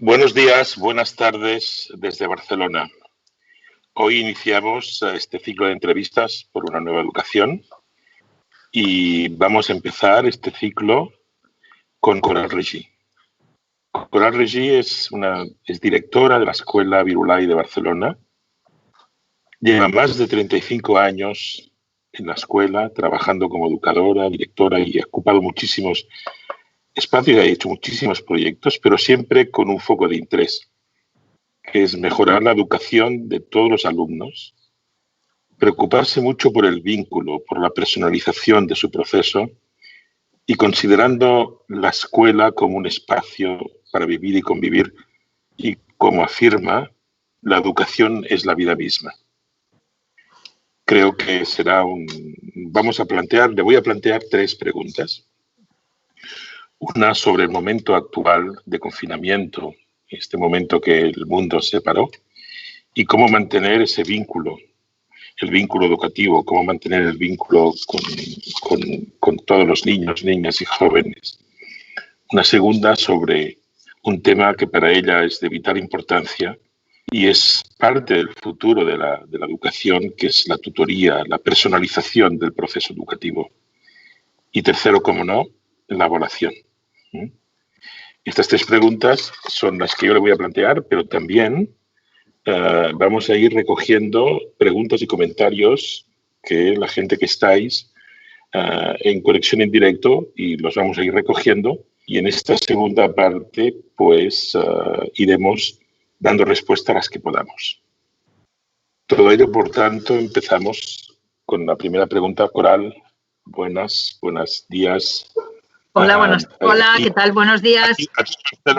Buenos días, buenas tardes desde Barcelona. Hoy iniciamos este ciclo de entrevistas por una nueva educación y vamos a empezar este ciclo con Coral Regí. Coral Regí es directora de la Escuela Virulai de Barcelona. Lleva más de 35 años en la escuela, trabajando como educadora, directora y ha ocupado muchísimos espacios, ha hecho muchísimos proyectos, pero siempre con un foco de interés, que es mejorar la educación de todos los alumnos, preocuparse mucho por el vínculo, por la personalización de su proceso y considerando la escuela como un espacio para vivir y convivir y, como afirma, la educación es la vida misma. Creo que le voy a plantear tres preguntas. Una sobre el momento actual de confinamiento, este momento que el mundo se paró, y cómo mantener ese vínculo, el vínculo educativo, cómo mantener el vínculo con todos los niños, niñas y jóvenes. Una segunda sobre un tema que para ella es de vital importancia y es parte del futuro de la educación, que es la tutoría, la personalización del proceso educativo. Y tercero, como no, la evaluación. Estas tres preguntas son las que yo le voy a plantear, pero también vamos a ir recogiendo preguntas y comentarios que la gente que estáis en conexión en directo y los vamos a ir recogiendo. Y en esta segunda parte, pues, iremos dando respuesta a las que podamos. Todo ello, por tanto, empezamos con la primera pregunta. Coral, buenos días. Hola, ¿qué tal? Buenos días.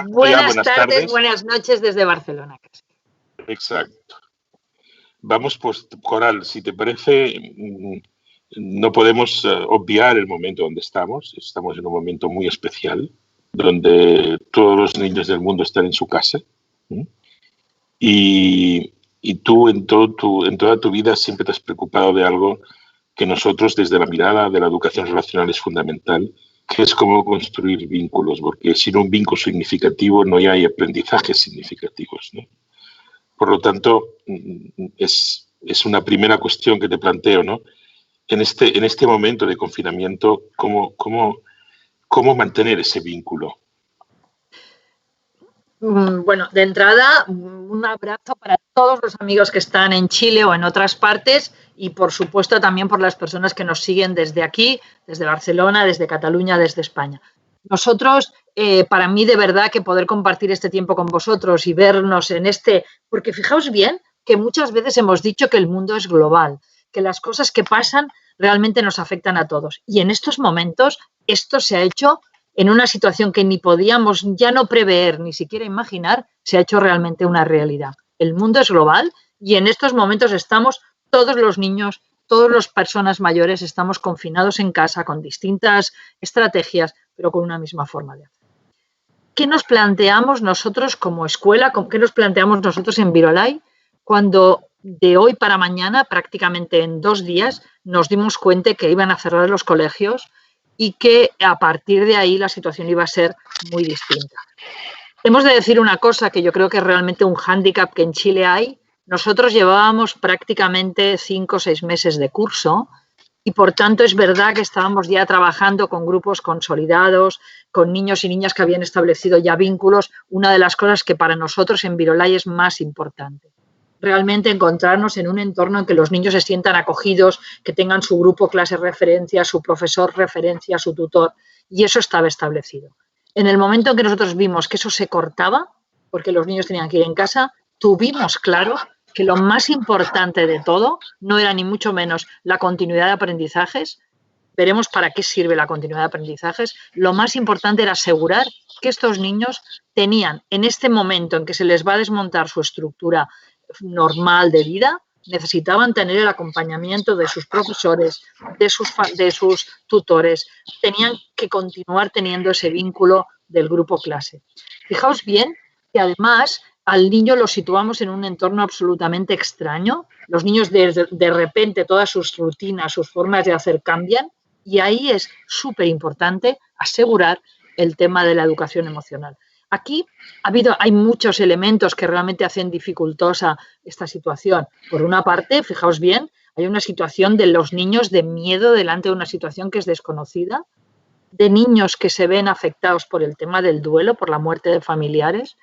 Buenas tardes, buenas noches desde Barcelona. Exacto. Vamos, pues, Coral, si te parece, no podemos obviar el momento donde estamos. Estamos en un momento muy especial, donde todos los niños del mundo están en su casa. Y tú, en toda tu vida, siempre te has preocupado de algo que nosotros, desde la mirada de la educación relacional, es fundamental, que es cómo construir vínculos, porque sin un vínculo significativo no hay aprendizajes significativos, ¿no? Por lo tanto, es una primera cuestión que te planteo, ¿no? En este momento de confinamiento, ¿cómo mantener ese vínculo? Bueno, de entrada, un abrazo para todos los amigos que están en Chile o en otras partes y, por supuesto, también por las personas que nos siguen desde aquí, desde Barcelona, desde Cataluña, desde España. Nosotros, para mí, de verdad, que poder compartir este tiempo con vosotros y vernos en porque fijaos bien que muchas veces hemos dicho que el mundo es global, que las cosas que pasan realmente nos afectan a todos. Y en estos momentos esto se ha hecho en una situación que ni podíamos ya no prever, ni siquiera imaginar, se ha hecho realmente una realidad. El mundo es global y en estos momentos estamos todos los niños, todas las personas mayores, estamos confinados en casa con distintas estrategias, pero con una misma forma de hacer. ¿Qué nos planteamos nosotros como escuela? ¿Qué nos planteamos nosotros en Virolai cuando de hoy para mañana, prácticamente en 2 días, nos dimos cuenta que iban a cerrar los colegios y que a partir de ahí la situación iba a ser muy distinta? Hemos de decir una cosa que yo creo que es realmente un hándicap que en Chile hay. Nosotros llevábamos prácticamente 5 o 6 meses de curso y, por tanto, es verdad que estábamos ya trabajando con grupos consolidados, con niños y niñas que habían establecido ya vínculos. Una de las cosas que para nosotros en Virolai es más importante. Realmente encontrarnos en un entorno en que los niños se sientan acogidos, que tengan su grupo clase referencia, su profesor referencia, su tutor, y eso estaba establecido. En el momento en que nosotros vimos que eso se cortaba, porque los niños tenían que ir en casa, tuvimos claro que lo más importante de todo no era ni mucho menos la continuidad de aprendizajes. Veremos para qué sirve la continuidad de aprendizajes. Lo más importante era asegurar que estos niños tenían, en este momento en que se les va a desmontar su estructura normal de vida, necesitaban tener el acompañamiento de sus profesores, de sus tutores, tenían que continuar teniendo ese vínculo del grupo clase. Fijaos bien que además al niño lo situamos en un entorno absolutamente extraño. Los niños de repente todas sus rutinas, sus formas de hacer cambian y ahí es súper importante asegurar el tema de la educación emocional. Aquí hay muchos elementos que realmente hacen dificultosa esta situación. Por una parte, fijaos bien, hay una situación de los niños de miedo delante de una situación que es desconocida, de niños que se ven afectados por el tema del duelo, por la muerte de familiares,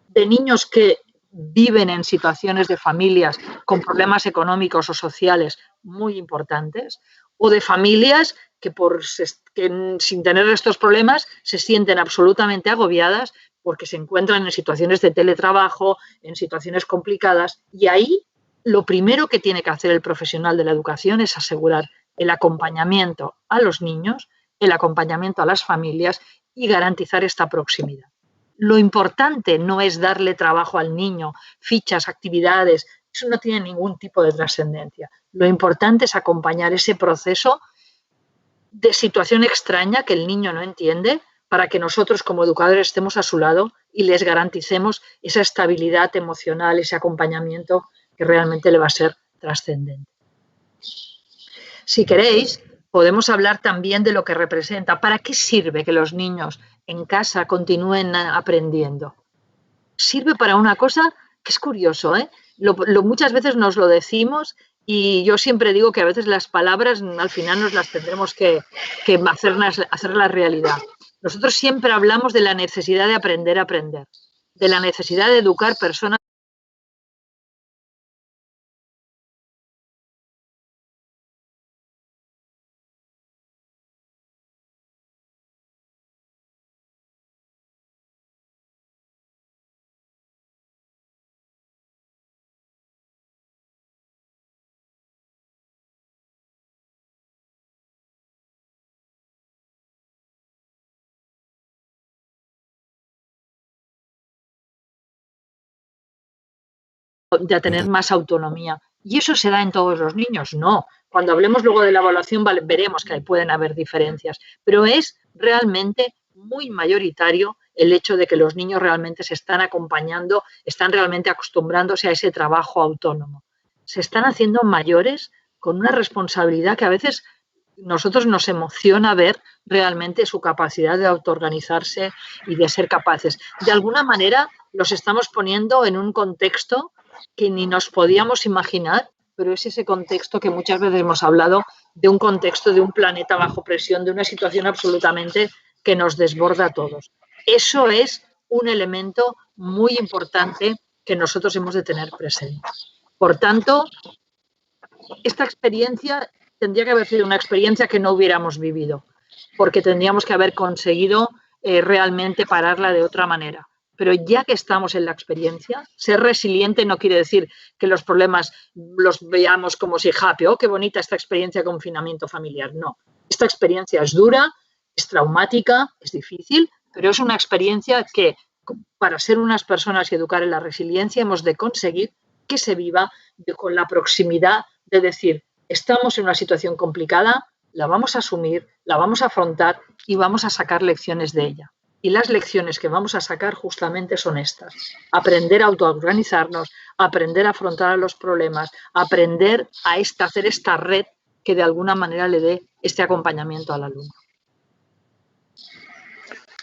de niños que viven en situaciones de familias con problemas económicos o sociales muy importantes, o de familias que sin tener estos problemas se sienten absolutamente agobiadas porque se encuentran en situaciones de teletrabajo, en situaciones complicadas, y ahí lo primero que tiene que hacer el profesional de la educación es asegurar el acompañamiento a los niños, el acompañamiento a las familias y garantizar esta proximidad. Lo importante no es darle trabajo al niño, fichas, actividades, eso no tiene ningún tipo de trascendencia. Lo importante es acompañar ese proceso de situación extraña que el niño no entiende para que nosotros como educadores estemos a su lado y les garanticemos esa estabilidad emocional, ese acompañamiento que realmente le va a ser trascendente. Si queréis, podemos hablar también de lo que representa. ¿Para qué sirve que los niños en casa continúen aprendiendo? Sirve para una cosa que es curioso, ¿eh? Muchas veces nos lo decimos y yo siempre digo que a veces las palabras al final nos las tendremos que hacerlas realidad. Nosotros siempre hablamos de la necesidad de aprender a aprender, de la necesidad de educar personas. De tener más autonomía. ¿Y eso se da en todos los niños? No. Cuando hablemos luego de la evaluación veremos que pueden haber diferencias, pero es realmente muy mayoritario el hecho de que los niños realmente se están acompañando, están realmente acostumbrándose a ese trabajo autónomo. Se están haciendo mayores con una responsabilidad que a veces nosotros nos emociona ver realmente su capacidad de autoorganizarse y de ser capaces. De alguna manera los estamos poniendo en un contexto que ni nos podíamos imaginar, pero es ese contexto que muchas veces hemos hablado de un contexto de un planeta bajo presión, de una situación absolutamente que nos desborda a todos. Eso es un elemento muy importante que nosotros hemos de tener presente. Por tanto, esta experiencia tendría que haber sido una experiencia que no hubiéramos vivido, porque tendríamos que haber conseguido realmente pararla de otra manera. Pero ya que estamos en la experiencia, ser resiliente no quiere decir que los problemas los veamos como si happy, oh, qué bonita esta experiencia de confinamiento familiar. No, esta experiencia es dura, es traumática, es difícil, pero es una experiencia que para ser unas personas y educar en la resiliencia hemos de conseguir que se viva con la proximidad de decir, estamos en una situación complicada, la vamos a asumir, la vamos a afrontar y vamos a sacar lecciones de ella. Y las lecciones que vamos a sacar justamente son estas. Aprender a autoorganizarnos, aprender a afrontar los problemas, aprender a hacer esta red que de alguna manera le dé este acompañamiento al alumno.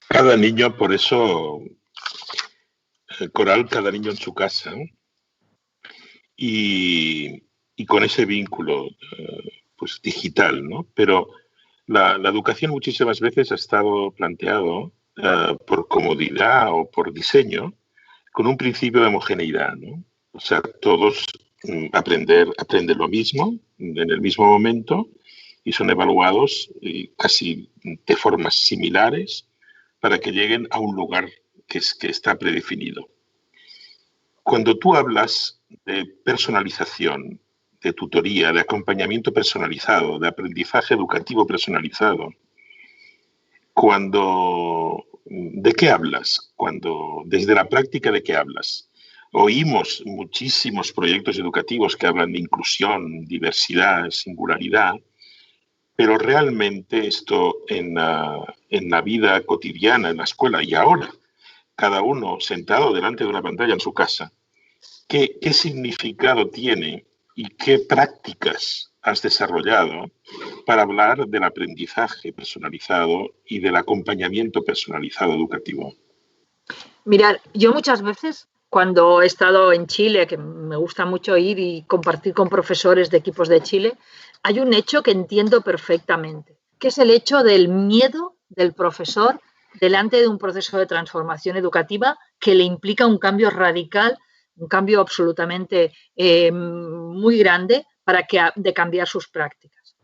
Cada niño, por eso, Coral, cada niño en su casa, y con ese vínculo pues digital, ¿no? Pero la educación muchísimas veces ha estado planteado por comodidad o por diseño con un principio de homogeneidad, ¿no? O sea, todos aprenden lo mismo en el mismo momento y son evaluados casi de formas similares para que lleguen a un lugar que está predefinido. Cuando tú hablas de personalización, de tutoría, de acompañamiento personalizado, de aprendizaje educativo personalizado, ¿de qué hablas? Desde la práctica, ¿de qué hablas? Oímos muchísimos proyectos educativos que hablan de inclusión, diversidad, singularidad, pero realmente esto en la vida cotidiana, en la escuela y ahora, cada uno sentado delante de una pantalla en su casa, ¿qué significado tiene y qué prácticas has desarrollado para hablar del aprendizaje personalizado y del acompañamiento personalizado educativo? Mirad, yo muchas veces cuando he estado en Chile, que me gusta mucho ir y compartir con profesores de equipos de Chile, hay un hecho que entiendo perfectamente, que es el hecho del miedo del profesor delante de un proceso de transformación educativa que le implica un cambio radical, un cambio absolutamente muy grande de cambiar sus prácticas.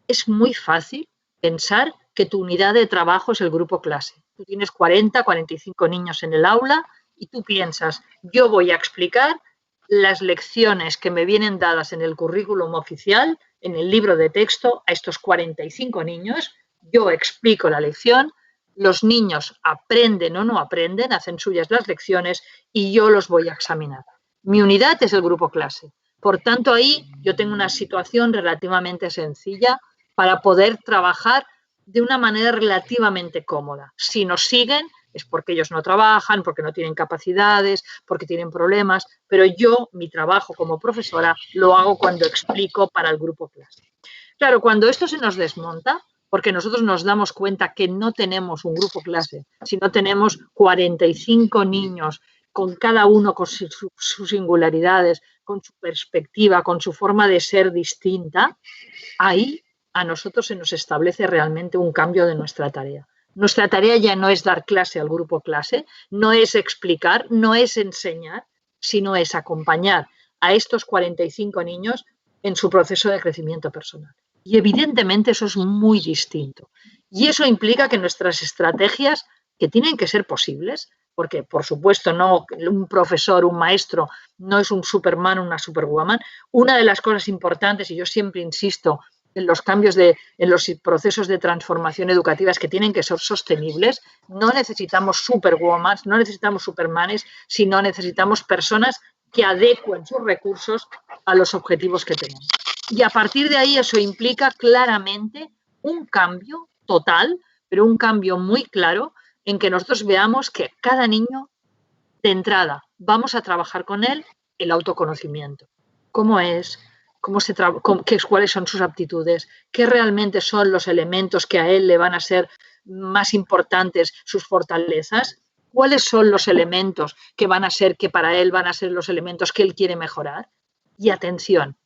Es muy fácil pensar que tu unidad de trabajo es el grupo clase. Tú tienes 40, 45 niños en el aula y tú piensas, yo voy a explicar las lecciones que me vienen dadas en el currículum oficial, en el libro de texto, a estos 45 niños, yo explico la lección, los niños aprenden o no aprenden, hacen suyas las lecciones y yo los voy a examinar. Mi unidad es el grupo clase. Por tanto, ahí yo tengo una situación relativamente sencilla para poder trabajar de una manera relativamente cómoda. Si nos siguen es porque ellos no trabajan, porque no tienen capacidades, porque tienen problemas, pero yo, mi trabajo como profesora, lo hago cuando explico para el grupo clase. Claro, cuando esto se nos desmonta, porque nosotros nos damos cuenta que no tenemos un grupo clase, sino tenemos 45 niños, con cada uno con sus singularidades, con su perspectiva, con su forma de ser distinta, ahí a nosotros se nos establece realmente un cambio de nuestra tarea. Nuestra tarea ya no es dar clase al grupo clase, no es explicar, no es enseñar, sino es acompañar a estos 45 niños en su proceso de crecimiento personal. Y evidentemente eso es muy distinto. Y eso implica que nuestras estrategias, que tienen que ser posibles, porque por supuesto no un profesor, un maestro, no es un Superman, una Superwoman, una de las cosas importantes, y yo siempre insisto en los cambios en los procesos de transformación educativa, que tienen que ser sostenibles. No necesitamos superwomans, no necesitamos supermanes, sino necesitamos personas que adecuen sus recursos a los objetivos que tenemos. Y a partir de ahí eso implica claramente un cambio total, pero un cambio muy claro en que nosotros veamos que cada niño, de entrada, vamos a trabajar con él el autoconocimiento. ¿Cómo es? ¿Cuáles son sus aptitudes? ¿Qué realmente son los elementos que a él le van a ser más importantes, sus fortalezas? ¿Cuáles son los elementos que para él van a ser los elementos que él quiere mejorar? Y atención,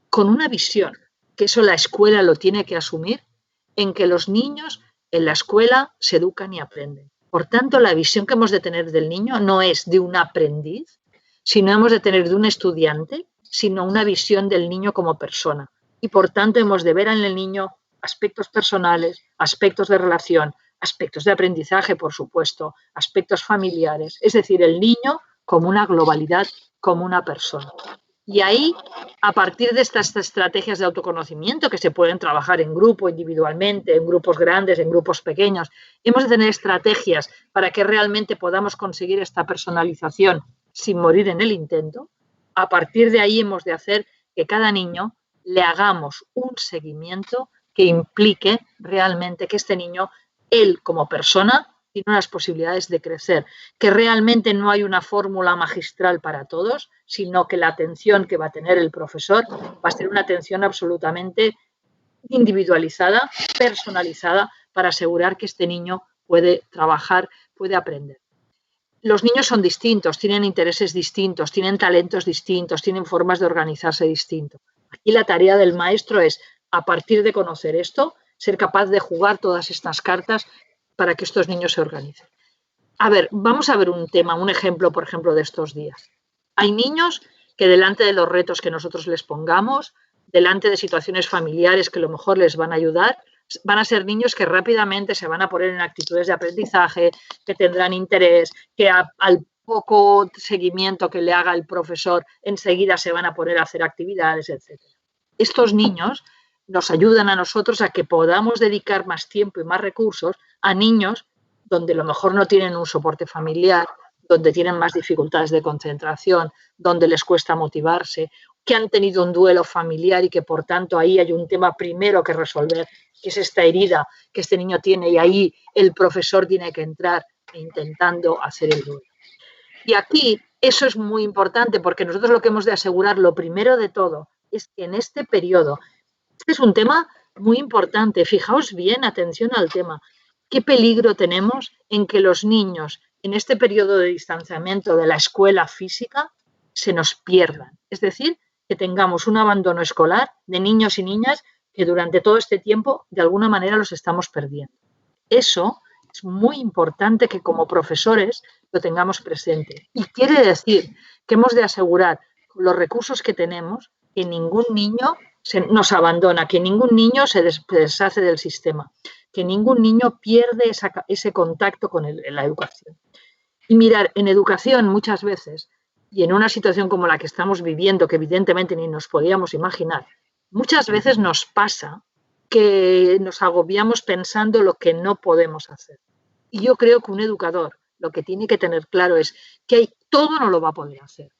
con una visión, que eso la escuela lo tiene que asumir, en que los niños en la escuela se educan y aprenden. Por tanto, la visión que hemos de tener del niño no es de un aprendiz, sino hemos de tener de un estudiante, sino una visión del niño como persona. Y por tanto hemos de ver en el niño aspectos personales, aspectos de relación, aspectos de aprendizaje, por supuesto, aspectos familiares, es decir, el niño como una globalidad, como una persona. Y ahí, a partir de estas estrategias de autoconocimiento que se pueden trabajar en grupo, individualmente, en grupos grandes, en grupos pequeños, hemos de tener estrategias para que realmente podamos conseguir esta personalización sin morir en el intento. A partir de ahí hemos de hacer que cada niño le hagamos un seguimiento que implique realmente que este niño, él como persona, tiene unas posibilidades de crecer, que realmente no hay una fórmula magistral para todos, sino que la atención que va a tener el profesor va a ser una atención absolutamente individualizada, personalizada, para asegurar que este niño puede trabajar, puede aprender. Los niños son distintos, tienen intereses distintos, tienen talentos distintos, tienen formas de organizarse distintos. Aquí la tarea del maestro es, a partir de conocer esto, ser capaz de jugar todas estas cartas para que estos niños se organicen. A ver, vamos a ver un tema, un ejemplo, por ejemplo, de estos días. Hay niños que delante de los retos que nosotros les pongamos, delante de situaciones familiares que a lo mejor les van a ayudar, van a ser niños que rápidamente se van a poner en actitudes de aprendizaje, que tendrán interés, que al poco seguimiento que le haga el profesor, enseguida se van a poner a hacer actividades, etc. Estos niños nos ayudan a nosotros a que podamos dedicar más tiempo y más recursos a niños donde a lo mejor no tienen un soporte familiar, donde tienen más dificultades de concentración, donde les cuesta motivarse, que han tenido un duelo familiar y que por tanto ahí hay un tema primero que resolver, que es esta herida que este niño tiene, y ahí el profesor tiene que entrar intentando hacer el duelo. Y aquí eso es muy importante porque nosotros lo que hemos de asegurar, lo primero de todo, es que en este periodo, este es un tema muy importante, fijaos bien, atención al tema, qué peligro tenemos en que los niños en este periodo de distanciamiento de la escuela física se nos pierdan. Es decir, que tengamos un abandono escolar de niños y niñas que durante todo este tiempo de alguna manera los estamos perdiendo. Eso es muy importante que como profesores lo tengamos presente. Y quiere decir que hemos de asegurar con los recursos que tenemos que ningún niño nos abandona, que ningún niño se deshace del sistema, que ningún niño pierde ese contacto con la educación. Y mirar, en educación muchas veces, y en una situación como la que estamos viviendo, que evidentemente ni nos podíamos imaginar, muchas veces nos pasa que nos agobiamos pensando lo que no podemos hacer. Y yo creo que un educador lo que tiene que tener claro es que todo no lo va a poder hacer.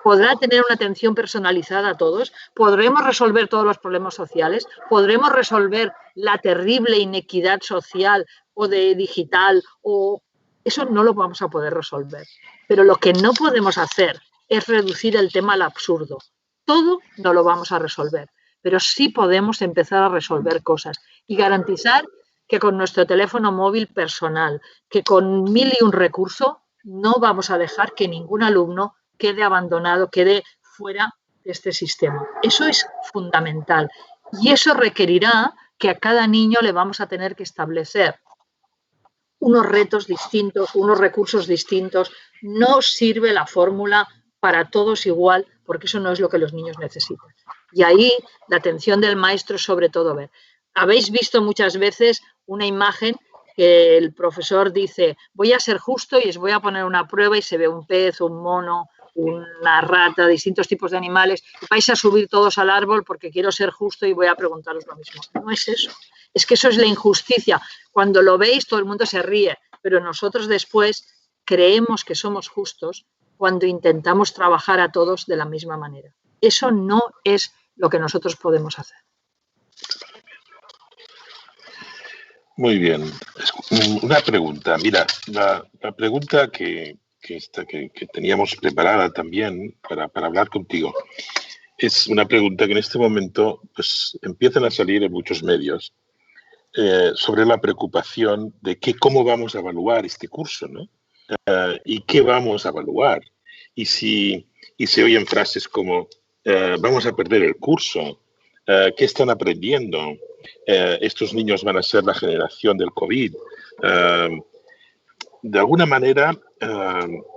Podrá tener una atención personalizada a todos, podremos resolver todos los problemas sociales, podremos resolver la terrible inequidad social o de digital, o eso no lo vamos a poder resolver. Pero lo que no podemos hacer es reducir el tema al absurdo. Todo no lo vamos a resolver, pero sí podemos empezar a resolver cosas y garantizar que con nuestro teléfono móvil personal, que con 1001 recursos, no vamos a dejar que ningún alumno quede abandonado, quede fuera de este sistema. Eso es fundamental y eso requerirá que a cada niño le vamos a tener que establecer unos retos distintos, unos recursos distintos. No sirve la fórmula para todos igual, porque eso no es lo que los niños necesitan. Y ahí la atención del maestro es sobre todo ver. Habéis visto muchas veces una imagen que el profesor dice, voy a ser justo y os voy a poner una prueba y se ve un pez, un mono, una rata, distintos tipos de animales, y vais a subir todos al árbol porque quiero ser justo y voy a preguntaros lo mismo. No es eso. Es que eso es la injusticia. Cuando lo veis todo el mundo se ríe, pero nosotros después creemos que somos justos cuando intentamos trabajar a todos de la misma manera. Eso no es lo que nosotros podemos hacer. Muy bien. Una pregunta. Mira, la pregunta que teníamos preparada también para hablar contigo es una pregunta que en este momento pues, empiezan a salir en muchos medios sobre la preocupación de cómo vamos a evaluar este curso, ¿no? Y qué vamos a evaluar. Y se oyen frases como vamos a perder el curso, ¿qué están aprendiendo? Estos niños van a ser la generación del COVID. De alguna manera,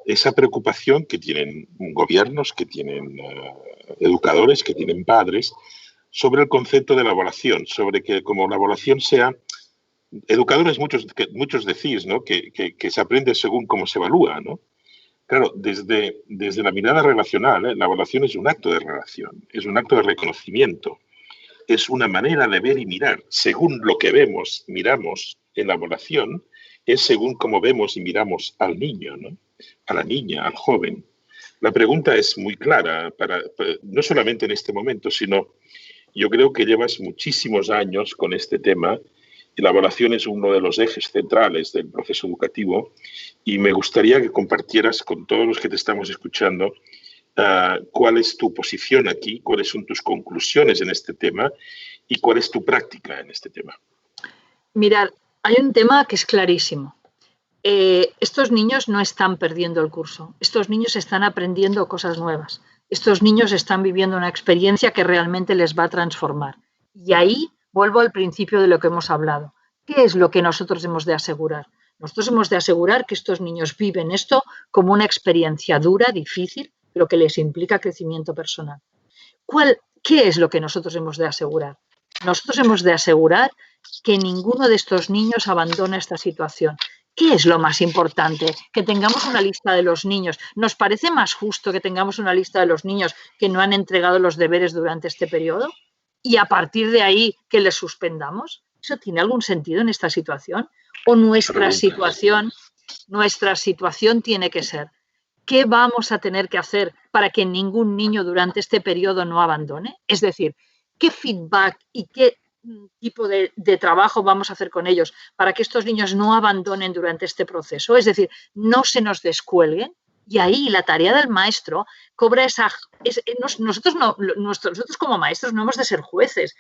esa preocupación que tienen gobiernos, que tienen educadores, que tienen padres, sobre el concepto de la evaluación, sobre que como la evaluación sea... Educadores muchos decís, ¿no? que se aprende según cómo se evalúa, ¿no? Claro, desde la mirada relacional, la evaluación es un acto de relación, es un acto de reconocimiento, es una manera de ver y mirar. Según lo que vemos, miramos en la evaluación, es según cómo vemos y miramos al niño, ¿no? A la niña, al joven. La pregunta es muy clara, no solamente en este momento, sino yo creo que llevas muchísimos años con este tema y la evaluación es uno de los ejes centrales del proceso educativo y me gustaría que compartieras con todos los que te estamos escuchando cuál es tu posición aquí, cuáles son tus conclusiones en este tema y cuál es tu práctica en este tema. Mirad, hay un tema que es clarísimo. Estos niños no están perdiendo el curso, estos niños están aprendiendo cosas nuevas, estos niños están viviendo una experiencia que realmente les va a transformar. Y ahí vuelvo al principio de lo que hemos hablado. ¿Qué es lo que nosotros hemos de asegurar? Nosotros hemos de asegurar que estos niños viven esto como una experiencia dura, difícil, pero que les implica crecimiento personal. ¿Qué es lo que nosotros hemos de asegurar? Nosotros hemos de asegurar que ninguno de estos niños abandone esta situación. ¿Qué es lo más importante? Que tengamos una lista de los niños. ¿Nos parece más justo que tengamos una lista de los niños que no han entregado los deberes durante este periodo? Y a partir de ahí que les suspendamos. ¿Eso tiene algún sentido en esta situación? ¿O nuestra situación tiene que ser qué vamos a tener que hacer para que ningún niño durante este periodo no abandone? Es decir, ¿qué feedback y qué tipo de trabajo vamos a hacer con ellos para que estos niños no abandonen durante este proceso? Es decir, no se nos descuelguen. Y ahí la tarea del maestro cobra nosotros como maestros no hemos de ser jueces,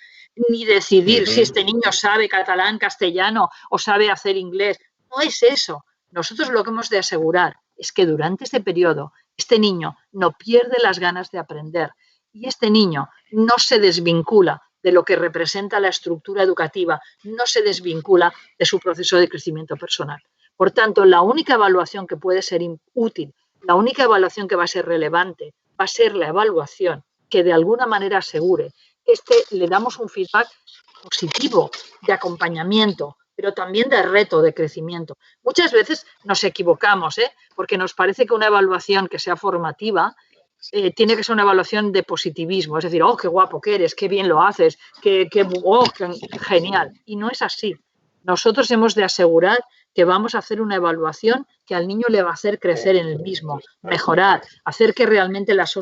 ni decidir si este niño sabe catalán, castellano o sabe hacer inglés. No es eso. Nosotros lo que hemos de asegurar es que durante este periodo este niño no pierde las ganas de aprender y este niño no se desvincula de lo que representa la estructura educativa, no se desvincula de su proceso de crecimiento personal. Por tanto, la única evaluación que puede ser útil, la única evaluación que va a ser relevante, va a ser la evaluación que de alguna manera asegure que le damos un feedback positivo de acompañamiento, pero también de reto, de crecimiento. Muchas veces nos equivocamos, porque nos parece que una evaluación que sea formativa tiene que ser una evaluación de positivismo, es decir, oh, qué guapo que eres, qué bien lo haces, qué genial. Y no es así. Nosotros hemos de asegurar que vamos a hacer una evaluación que al niño le va a hacer crecer en el mismo, mejorar, hacer que realmente las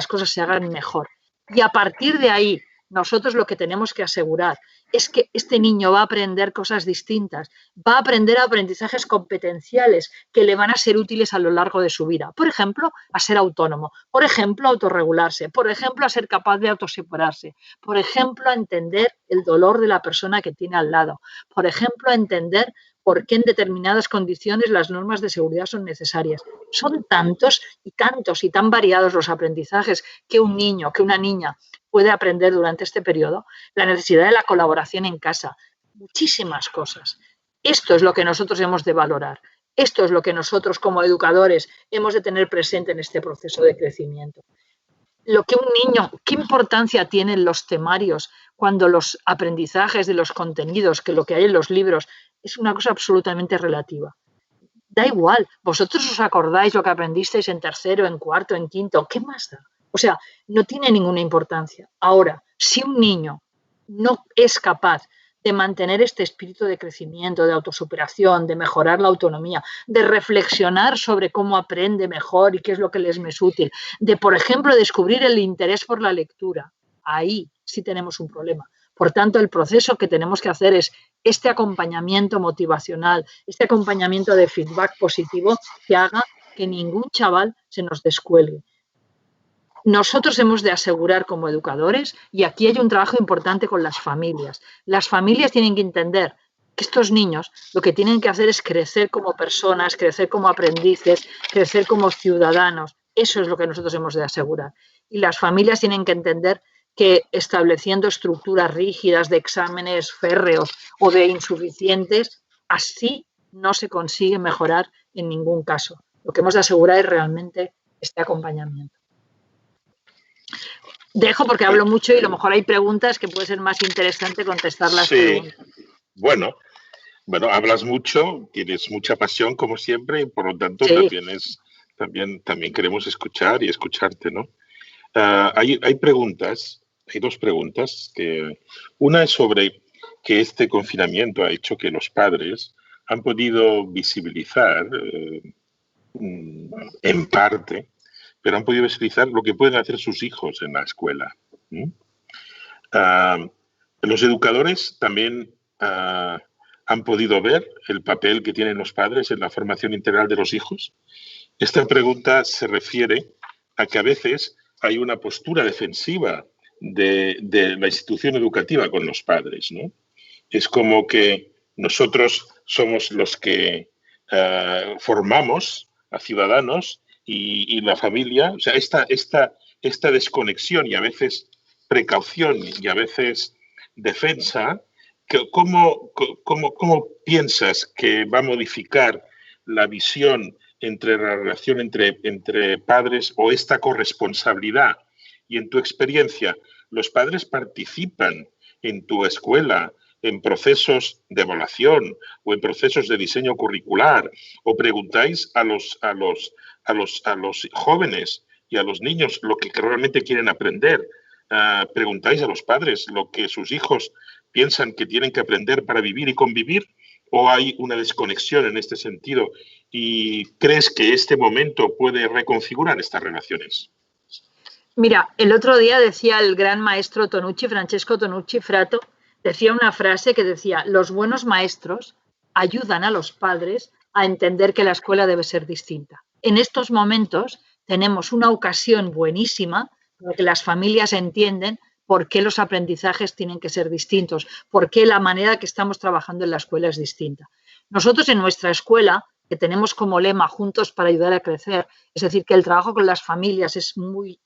cosas se hagan mejor. Y a partir de ahí, nosotros lo que tenemos que asegurar es que este niño va a aprender cosas distintas, va a aprender aprendizajes competenciales que le van a ser útiles a lo largo de su vida. Por ejemplo, a ser autónomo, por ejemplo, a autorregularse, por ejemplo, a ser capaz de autosepararse, por ejemplo, a entender el dolor de la persona que tiene al lado, por ejemplo, a entender por qué en determinadas condiciones las normas de seguridad son necesarias. Son tantos y tan variados los aprendizajes que un niño, que una niña puede aprender durante este periodo, la necesidad de la colaboración en casa, muchísimas cosas. Esto es lo que nosotros hemos de valorar. Esto es lo que nosotros como educadores hemos de tener presente en este proceso de crecimiento. Lo que un niño, ¿qué importancia tienen los temarios cuando los aprendizajes de los contenidos, que lo que hay en los libros, es una cosa absolutamente relativa? Da igual, vosotros os acordáis lo que aprendisteis en tercero, en cuarto, en quinto, ¿qué más da? O sea, no tiene ninguna importancia. Ahora, si un niño no es capaz de mantener este espíritu de crecimiento, de autosuperación, de mejorar la autonomía, de reflexionar sobre cómo aprende mejor y qué es lo que les es útil, de, por ejemplo, descubrir el interés por la lectura, ahí sí tenemos un problema. Por tanto, el proceso que tenemos que hacer es este acompañamiento motivacional, este acompañamiento de feedback positivo que haga que ningún chaval se nos descuelgue. Nosotros hemos de asegurar como educadores, y aquí hay un trabajo importante con las familias. Las familias tienen que entender que estos niños lo que tienen que hacer es crecer como personas, crecer como aprendices, crecer como ciudadanos. Eso es lo que nosotros hemos de asegurar. Y las familias tienen que entender que estableciendo estructuras rígidas de exámenes férreos o de insuficientes, así no se consigue mejorar en ningún caso. Lo que hemos de asegurar es realmente este acompañamiento. Dejo porque hablo mucho y a lo mejor hay preguntas que puede ser más interesante contestar las preguntas. Bueno, hablas mucho, tienes mucha pasión como siempre y por lo tanto también queremos escuchar y escucharte, ¿no? Hay preguntas, hay dos preguntas. Una es sobre que este confinamiento ha hecho que los padres han podido visibilizar en parte, pero han podido visibilizar lo que pueden hacer sus hijos en la escuela. Los educadores también han podido ver el papel que tienen los padres en la formación integral de los hijos. Esta pregunta se refiere a que a veces hay una postura defensiva de la institución educativa con los padres, ¿no? Es como que nosotros somos los que formamos a ciudadanos y la familia, o sea, esta desconexión y a veces precaución y a veces defensa, ¿cómo piensas que va a modificar la visión entre la relación entre padres o esta corresponsabilidad? Y en tu experiencia, ¿los padres participan en tu escuela en procesos de evaluación o en procesos de diseño curricular? ¿O preguntáis a los jóvenes y a los niños lo que realmente quieren aprender? ¿Preguntáis a los padres lo que sus hijos piensan que tienen que aprender para vivir y convivir? ¿O hay una desconexión en este sentido? ¿Y crees que este momento puede reconfigurar estas relaciones? Mira, el otro día decía el gran maestro Francesco Tonucci Frato, decía una frase que decía: los buenos maestros ayudan a los padres a entender que la escuela debe ser distinta. En estos momentos tenemos una ocasión buenísima para que las familias entienden por qué los aprendizajes tienen que ser distintos, por qué la manera que estamos trabajando en la escuela es distinta. Nosotros en nuestra escuela que tenemos como lema Juntos para ayudar a crecer, es decir, que el trabajo con las familias es muy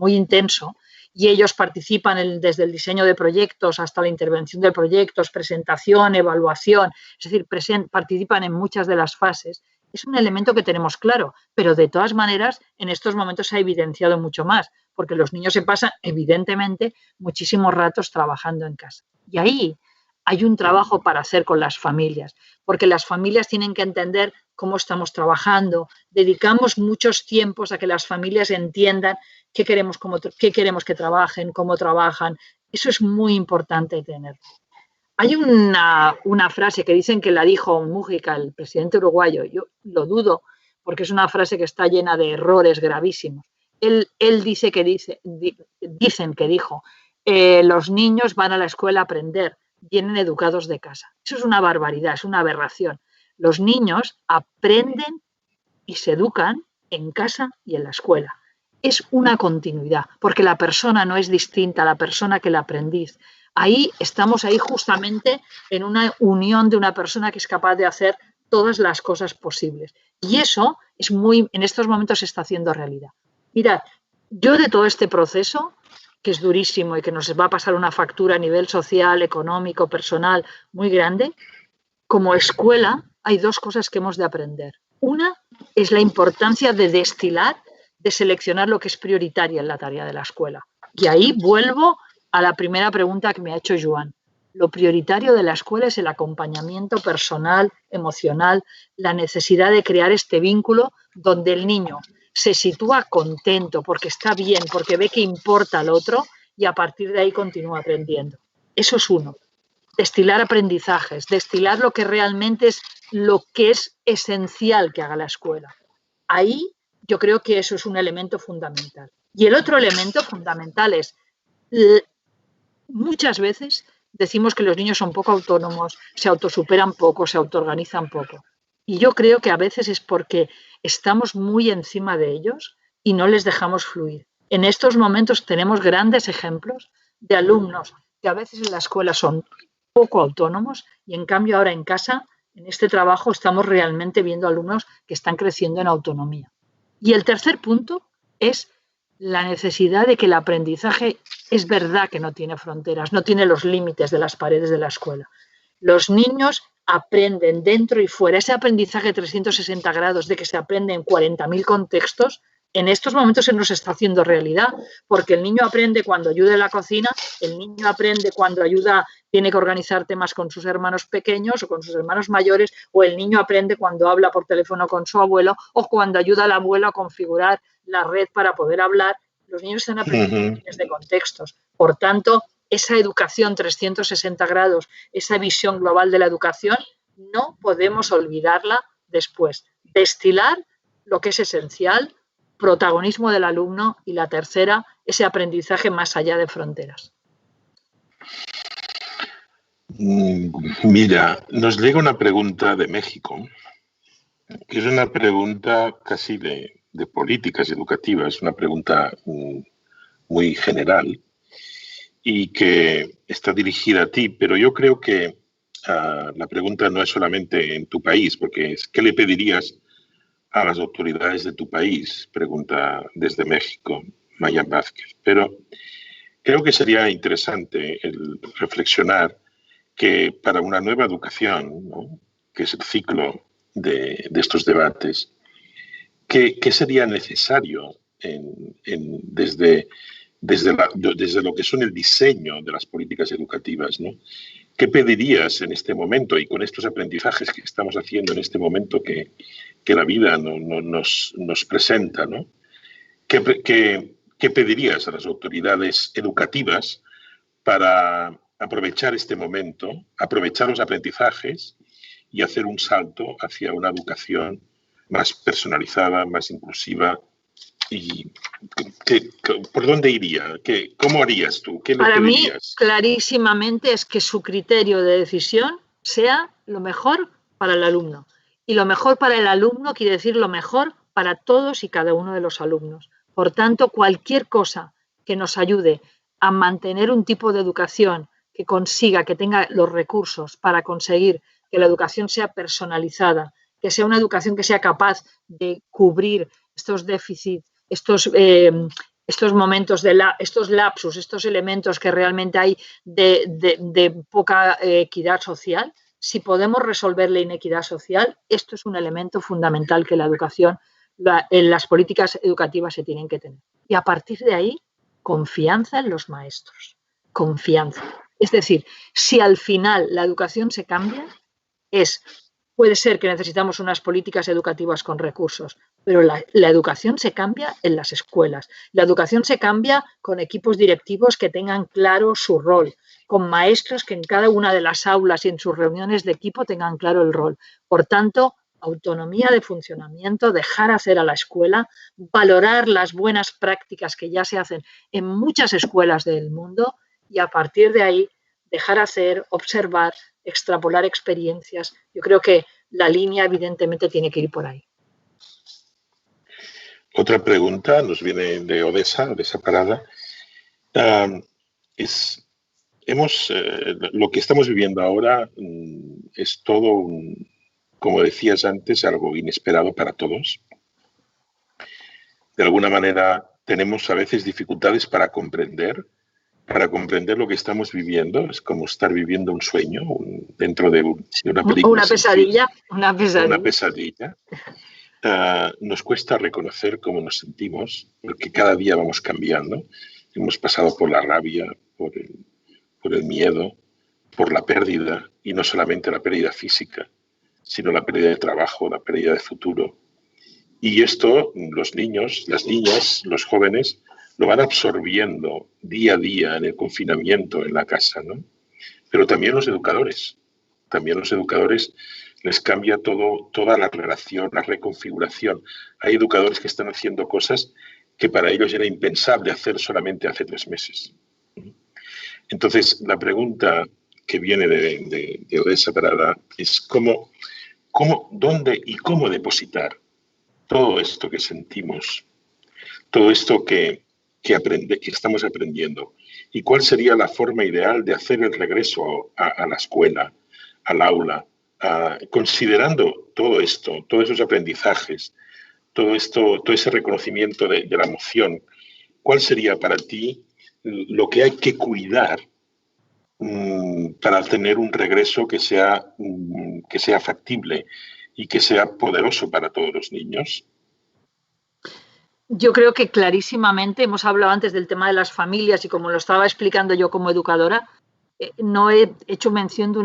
intenso y ellos participan desde el diseño de proyectos hasta la intervención de proyectos, presentación, evaluación, es decir, participan en muchas de las fases. Es un elemento que tenemos claro, pero de todas maneras en estos momentos se ha evidenciado mucho más, porque los niños se pasan evidentemente muchísimos ratos trabajando en casa. Y ahí hay un trabajo para hacer con las familias, porque las familias tienen que entender cómo estamos trabajando, dedicamos muchos tiempos a que las familias entiendan qué queremos que trabajen, cómo trabajan. Eso es muy importante tenerlo. Hay una frase que dicen que la dijo Mújica, el presidente uruguayo. Yo lo dudo porque es una frase que está llena de errores gravísimos. Él dicen que dijo, los niños van a la escuela a aprender, vienen educados de casa. Eso es una barbaridad, es una aberración. Los niños aprenden y se educan en casa y en la escuela. Es una continuidad, porque la persona no es distinta a la persona que el aprendiz. Estamos ahí justamente en una unión de una persona que es capaz de hacer todas las cosas posibles. Y eso en estos momentos se está haciendo realidad. Mirad, yo de todo este proceso, que es durísimo y que nos va a pasar una factura a nivel social, económico, personal muy grande, como escuela hay dos cosas que hemos de aprender. Una es la importancia de destilar, de seleccionar lo que es prioritario en la tarea de la escuela. Y ahí vuelvo a la primera pregunta que me ha hecho Joan. Lo prioritario de la escuela es el acompañamiento personal, emocional, la necesidad de crear este vínculo donde el niño se sitúa contento porque está bien, porque ve que importa al otro y a partir de ahí continúa aprendiendo. Eso es uno. Destilar aprendizajes, destilar lo que realmente es lo que es esencial que haga la escuela. Ahí yo creo que eso es un elemento fundamental. Y el otro elemento fundamental es, muchas veces decimos que los niños son poco autónomos, se autosuperan poco, se autoorganizan poco. Y yo creo que a veces es porque estamos muy encima de ellos y no les dejamos fluir. En estos momentos tenemos grandes ejemplos de alumnos que a veces en la escuela son poco autónomos y en cambio ahora en casa, en este trabajo, estamos realmente viendo alumnos que están creciendo en autonomía. Y el tercer punto es la necesidad de que el aprendizaje es verdad que no tiene fronteras, no tiene los límites de las paredes de la escuela. Los niños aprenden dentro y fuera. Ese aprendizaje 360 grados de que se aprende en 40.000 contextos, en estos momentos se nos está haciendo realidad, porque el niño aprende cuando ayuda en la cocina, el niño aprende cuando tiene que organizar temas con sus hermanos pequeños o con sus hermanos mayores, o el niño aprende cuando habla por teléfono con su abuelo o cuando ayuda al abuelo a configurar la red para poder hablar. Los niños están aprendiendo desde contextos. Por tanto, esa educación 360 grados, esa visión global de la educación, no podemos olvidarla después. Destilar lo que es esencial, protagonismo del alumno y la tercera, ese aprendizaje más allá de fronteras. Mira, nos llega una pregunta de México, que es una pregunta casi de políticas educativas, una pregunta muy general y que está dirigida a ti, pero yo creo que la pregunta no es solamente en tu país, porque es ¿qué le pedirías a las autoridades de tu país? Pregunta desde México Maya Vázquez. Pero creo que sería interesante reflexionar que para una nueva educación, ¿no?, que es el ciclo de estos debates, ¿qué sería necesario desde lo que son el diseño de las políticas educativas, ¿no? ¿Qué pedirías en este momento y con estos aprendizajes que estamos haciendo en este momento que la vida nos presenta, ¿no? ¿Qué pedirías a las autoridades educativas para aprovechar este momento, aprovechar los aprendizajes y hacer un salto hacia una educación más personalizada, más inclusiva? ¿Y por dónde iría? ¿Cómo harías tú? ¿Qué le Para pedirías? mí, clarísimamente, es que su criterio de decisión sea lo mejor para el alumno. Y lo mejor para el alumno quiere decir lo mejor para todos y cada uno de los alumnos. Por tanto, cualquier cosa que nos ayude a mantener un tipo de educación que consiga, que tenga los recursos para conseguir que la educación sea personalizada, que que sea una educación que sea capaz de cubrir estos déficits, estos momentos, estos lapsus, estos elementos que realmente hay de poca equidad social. Si podemos resolver la inequidad social, esto es un elemento fundamental que la educación, en las políticas educativas se tienen que tener. Y a partir de ahí, confianza en los maestros, confianza. Es decir, si al final la educación se cambia, puede ser que necesitamos unas políticas educativas con recursos, pero la educación se cambia en las escuelas. La educación se cambia con equipos directivos que tengan claro su rol, con maestros que en cada una de las aulas y en sus reuniones de equipo tengan claro el rol. Por tanto, autonomía de funcionamiento, dejar hacer a la escuela, valorar las buenas prácticas que ya se hacen en muchas escuelas del mundo y a partir de ahí dejar hacer, observar, extrapolar experiencias. Yo creo que la línea evidentemente tiene que ir por ahí. Otra pregunta nos viene de Odessa Parada. Lo que estamos viviendo ahora es todo, como decías antes, algo inesperado para todos. De alguna manera tenemos a veces dificultades para comprender lo que estamos viviendo. Es como estar viviendo un sueño dentro de una película. Una pesadilla. Una pesadilla. Nos cuesta reconocer cómo nos sentimos, porque cada día vamos cambiando. Hemos pasado por la rabia, por el miedo, por la pérdida, y no solamente la pérdida física, sino la pérdida de trabajo, la pérdida de futuro. Y esto los niños, las niñas, los jóvenes lo van absorbiendo día a día en el confinamiento, en la casa, ¿no? Pero también los educadores. También los educadores les cambia toda la relación, la reconfiguración. Hay educadores que están haciendo cosas que para ellos era impensable hacer solamente hace 3 meses. Entonces, la pregunta que viene de Odessa Parada es dónde y cómo depositar todo esto que sentimos, todo esto que estamos aprendiendo, y cuál sería la forma ideal de hacer el regreso a la escuela, al aula, considerando todo esto, todos esos aprendizajes, todo ese reconocimiento de la emoción. ¿Cuál sería para ti lo que hay que cuidar para tener un regreso que sea factible y que sea poderoso para todos los niños? Yo creo que clarísimamente, hemos hablado antes del tema de las familias y como lo estaba explicando yo como educadora, no he hecho mención de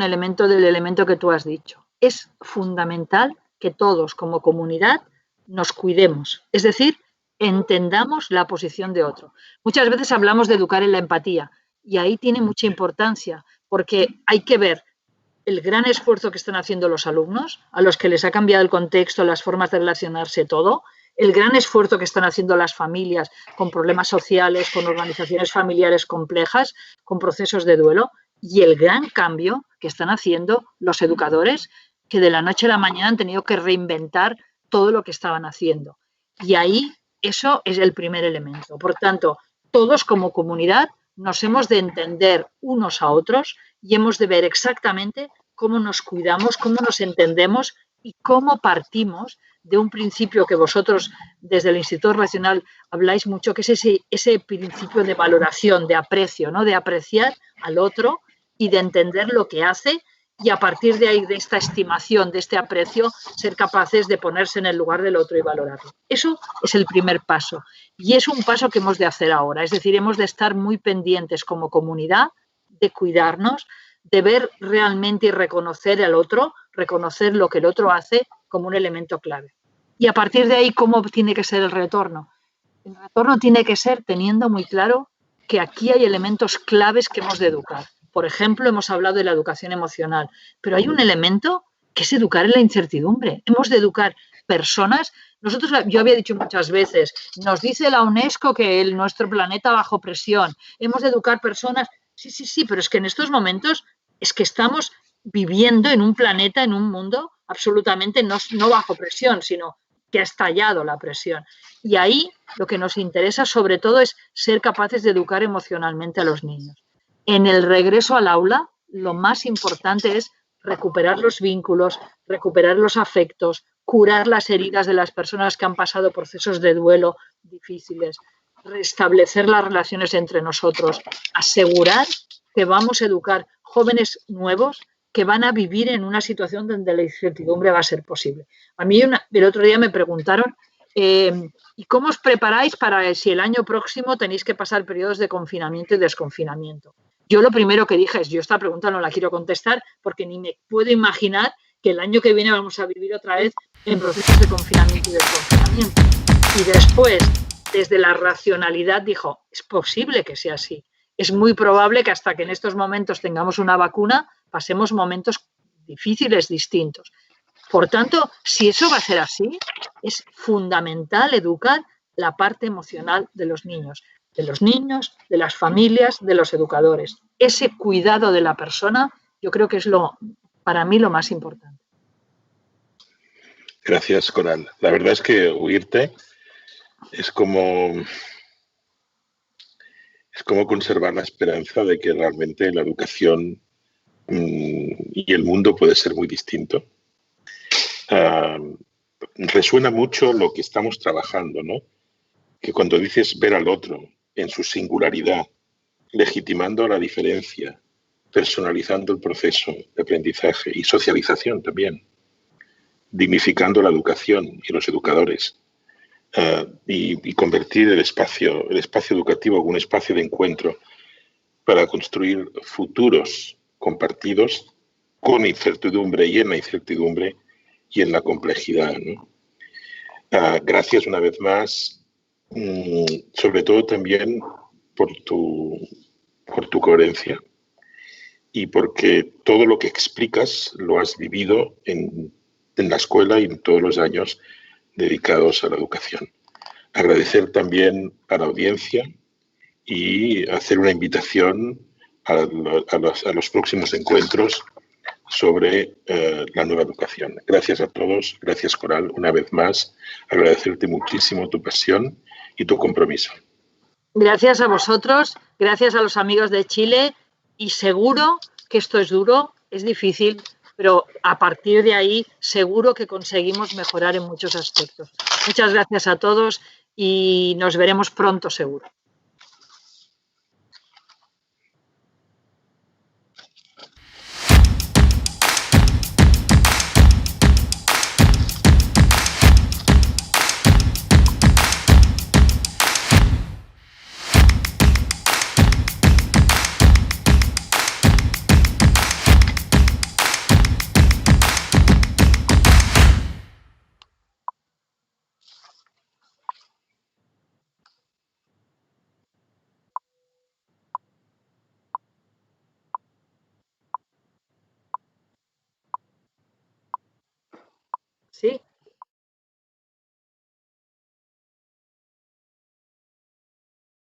del elemento que tú has dicho. Es fundamental que todos como comunidad nos cuidemos, es decir, entendamos la posición de otro. Muchas veces hablamos de educar en la empatía y ahí tiene mucha importancia porque hay que ver el gran esfuerzo que están haciendo los alumnos, a los que les ha cambiado el contexto, las formas de relacionarse, todo, el gran esfuerzo que están haciendo las familias con problemas sociales, con organizaciones familiares complejas, con procesos de duelo, y el gran cambio que están haciendo los educadores que de la noche a la mañana han tenido que reinventar todo lo que estaban haciendo. Y ahí eso es el primer elemento. Por tanto, todos como comunidad nos hemos de entender unos a otros y hemos de ver exactamente cómo nos cuidamos, cómo nos entendemos y cómo partimos de un principio que vosotros desde el Instituto Racional habláis mucho, que es ese principio de valoración, de aprecio, ¿no? De apreciar al otro y de entender lo que hace y a partir de ahí, de esta estimación, de este aprecio, ser capaces de ponerse en el lugar del otro y valorarlo. Eso es el primer paso y es un paso que hemos de hacer ahora, es decir, hemos de estar muy pendientes como comunidad de cuidarnos, de ver realmente y reconocer al otro, reconocer lo que el otro hace como un elemento clave. Y a partir de ahí, ¿cómo tiene que ser el retorno? El retorno tiene que ser teniendo muy claro que aquí hay elementos claves que hemos de educar. Por ejemplo, hemos hablado de la educación emocional, pero hay un elemento que es educar en la incertidumbre. Hemos de educar personas. Yo había dicho muchas veces, nos dice la UNESCO que nuestro planeta bajo presión. Hemos de educar personas. Sí, pero es que en estos momentos es que estamos viviendo en un planeta, en un mundo absolutamente no bajo presión, sino que ha estallado la presión. Y ahí lo que nos interesa sobre todo es ser capaces de educar emocionalmente a los niños. En el regreso al aula, lo más importante es recuperar los vínculos, recuperar los afectos, curar las heridas de las personas que han pasado procesos de duelo difíciles, restablecer las relaciones entre nosotros, asegurar que vamos a educar jóvenes nuevos que van a vivir en una situación donde la incertidumbre va a ser posible. A mí el otro día me preguntaron, ¿y cómo os preparáis para si el año próximo tenéis que pasar periodos de confinamiento y desconfinamiento? Yo lo primero que dije es, yo esta pregunta no la quiero contestar porque ni me puedo imaginar que el año que viene vamos a vivir otra vez en procesos de confinamiento y desconfinamiento. Y después, desde la racionalidad, dijo, es posible que sea así. Es muy probable que hasta que en estos momentos tengamos una vacuna, pasemos momentos difíciles, distintos. Por tanto, si eso va a ser así, es fundamental educar la parte emocional de los niños, de las familias, de los educadores. Ese cuidado de la persona, yo creo que es para mí lo más importante. Gracias, Coral. La verdad es que oírte es como conservar la esperanza de que realmente la educación y el mundo puede ser muy distinto. Resuena mucho lo que estamos trabajando, ¿no? Que cuando dices ver al otro en su singularidad, legitimando la diferencia, personalizando el proceso de aprendizaje y socialización también, dignificando la educación y los educadores, y convertir el espacio educativo en un espacio de encuentro para construir futuros compartidos con incertidumbre y en la incertidumbre y en la complejidad, ¿no? Gracias una vez más, sobre todo también por tu coherencia y porque todo lo que explicas lo has vivido en la escuela y en todos los años dedicados a la educación. Agradecer también a la audiencia y hacer una invitación a los próximos encuentros sobre la nueva educación. Gracias a todos, gracias Coral, una vez más, agradecerte muchísimo tu pasión y tu compromiso. Gracias a vosotros, gracias a los amigos de Chile y seguro que esto es duro, es difícil, pero a partir de ahí seguro que conseguimos mejorar en muchos aspectos. Muchas gracias a todos y nos veremos pronto seguro. ¿Sí?